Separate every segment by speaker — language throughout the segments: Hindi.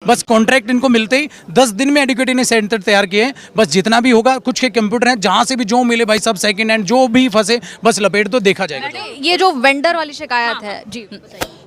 Speaker 1: बस कॉन्ट्रैक्ट इनको मिलते ही 10 दिन में एडुकेटी ने सेंटर तैयार किए हैं। बस जितना भी होगा, कुछ के कंप्यूटर हैं, जहाँ से भी जो मिले भाई सब सेकंड हैंड जो भी फंसे बस लपेट दो, देखा जाएगा।
Speaker 2: ये जो वेंडर वाली शिकायत है जी,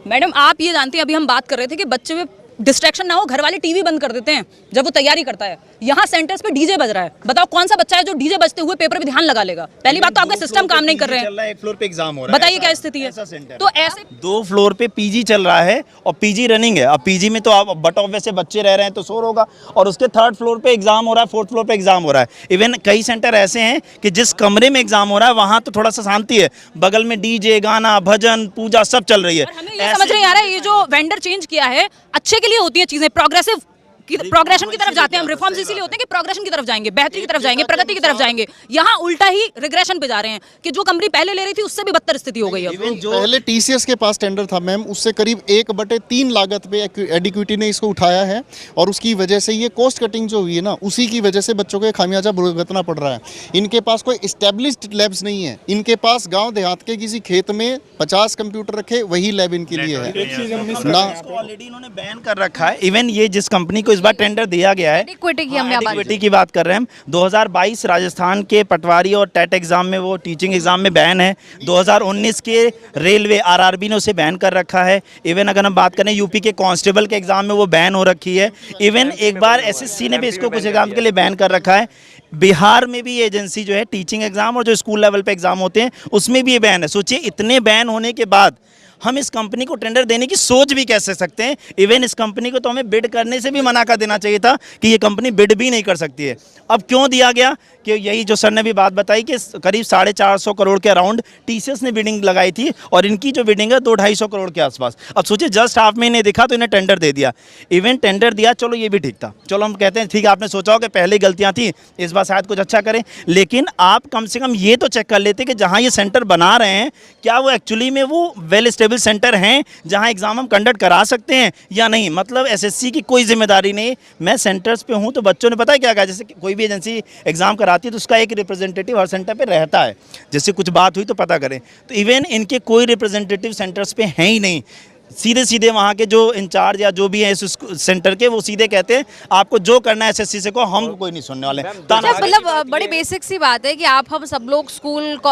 Speaker 3: मैडम आप ये जानती हैं, अभी हम बात कर रहे थे कि बच्चे में डिस्ट्रैक्शन ना हो, घर वाले टीवी बंद कर देते हैं जब वो तैयारी करता है। यहाँ सेंटर्स पे डीजे बज रहा है, बताओ कौन सा बच्चा है जो डीजे बजते हुए पेपर पे ध्यान लगा लेगा? पहली बात तो आपका सिस्टम काम नहीं कर रहे हैं,
Speaker 4: एक फ्लोर पे एग्जाम हो रहा है,
Speaker 3: बताइए क्या स्थिति है। तो ऐसे
Speaker 4: 2 फ्लोर पे पीजी चल रहा है और पीजी रनिंग है। अब पीजी में तो आप बट ऑफ वैसे बच्चे रह रहे हैं तो शोर होगा, और उसके 3rd फ्लोर पे एग्जाम हो रहा है, 4th फ्लोर पे एग्जाम हो रहा है। इवन कई सेंटर ऐसे हैं कि जिस कमरे में एग्जाम हो रहा है वहां तो थोड़ा सा शांति है, बगल में डीजे गाना भजन पूजा सब चल रही है।
Speaker 3: हमें ये समझ नहीं आ रहा है, ये जो वेंडर चेंज किया है अच्छे के लिए होती है चीजें, प्रोग्रेशन की तरफ जाते हैं हम। रिफॉर्म्स इसीलिए होते हैं कि प्रोग्रेशन की तरफ जाएंगे, बेहतरी की तरफ जाएंगे, प्रगति की तरफ जाएंगे। यहाँ उल्टा ही रिग्रेशन पे जा रहे हैं कि जो कंपनी पहले ले रही थी उससे भी बदतर स्थिति हो गई है।
Speaker 5: पहले टीसीएस के पास टेंडर था मैम, उससे करीब 1/3 लागत पे एडिक्विटी ने इसको उठाया है, और उसकी वजह से ये कॉस्ट कटिंग जो हुई है ना, उसी की वजह से बच्चों को खामियाजा भुगतना पड़ रहा है। इनके पास कोई इस्टेब्लिश्ड लैब्स नहीं है, इनके पास गाँव देहात के किसी खेत में 50 कंप्यूटर रखे, वही लैब इनके लिए है ना।
Speaker 4: ऑलरेडी इन्होंने बैन कर रखा है। इवन ये जिस कंपनी को इस बार टेंडर दिया गया है,
Speaker 2: एडिक्विटी
Speaker 4: की बात कर रहे हैं हम, 2022 राजस्थान के पटवारी और टेट एग्जाम में, वो टीचिंग एग्जाम में बैन है। 2019 के रेलवे आरआरबी ने उसे बैन कर रखा है। इवन अगर हम बात करें यूपी के कांस्टेबल के एग्जाम में वो बैन हो रखी है। इवन एक बार एसएससी ने भी इसको कुछ एग्जाम के लिए बैन कर रखा है। बिहार में भी एजेंसी जो है टीचिंग एग्जाम और जो स्कूल लेवल पे एग्जाम होते हैं उसमें भी ये बैन है। सोचिए इतने बैन होने के बाद हम इस कंपनी को टेंडर देने की सोच भी कैसे सकते हैं? इवन इस कंपनी को तो हमें बिड करने से भी मना कर देना चाहिए था कि ये कंपनी बिड भी नहीं कर सकती है। अब क्यों दिया गया? कि यही जो सर ने भी बात बताई कि करीब 450 करोड़ के अराउंड टीसीएस ने बिडिंग लगाई थी, और इनकी जो बिडिंग है 200-250 करोड़ के आसपास। अब सोचिए जस्ट हाफ में इन्हें दिखा तो इन्हें टेंडर दे दिया। इवन टेंडर दिया, चलो ये भी ठीक था, चलो हम कहते हैं ठीक है, आपने सोचा हो कि पहले गलतियाँ थी, इस बार शायद कुछ अच्छा करें, लेकिन आप कम से कम ये तो चेक कर लेते कि जहाँ ये सेंटर बना रहे हैं क्या वो एक्चुअली में वो वेल स्टेबल सेंटर हैं जहां एग्जाम हम कंडक्ट करा सकते हैं या नहीं। मतलब एसएससी की कोई जिम्मेदारी नहीं। मैं सेंटर्स पे हूं तो बच्चों ने पता है क्या कहा, जैसे कोई भी एजेंसी एग्जाम कराती है तो उसका एक रिप्रेजेंटेटिव हर सेंटर पे रहता है, जैसे कुछ बात हुई तो पता करें। तो इवन इनके कोई रिप्रेजेंटेटिव सेंटर्स पे हैं ही नहीं। सीधे सीधे वहाँ के जो इंचार्ज या जो भी है इस सेंटर के, वो सीधे कहते हैं आपको जो करना है एसएससी से को, हम कोई नहीं सुनने वाले।
Speaker 2: मतलब बड़ी बेसिक सी बात है कि आप हम सब लोग स्कूल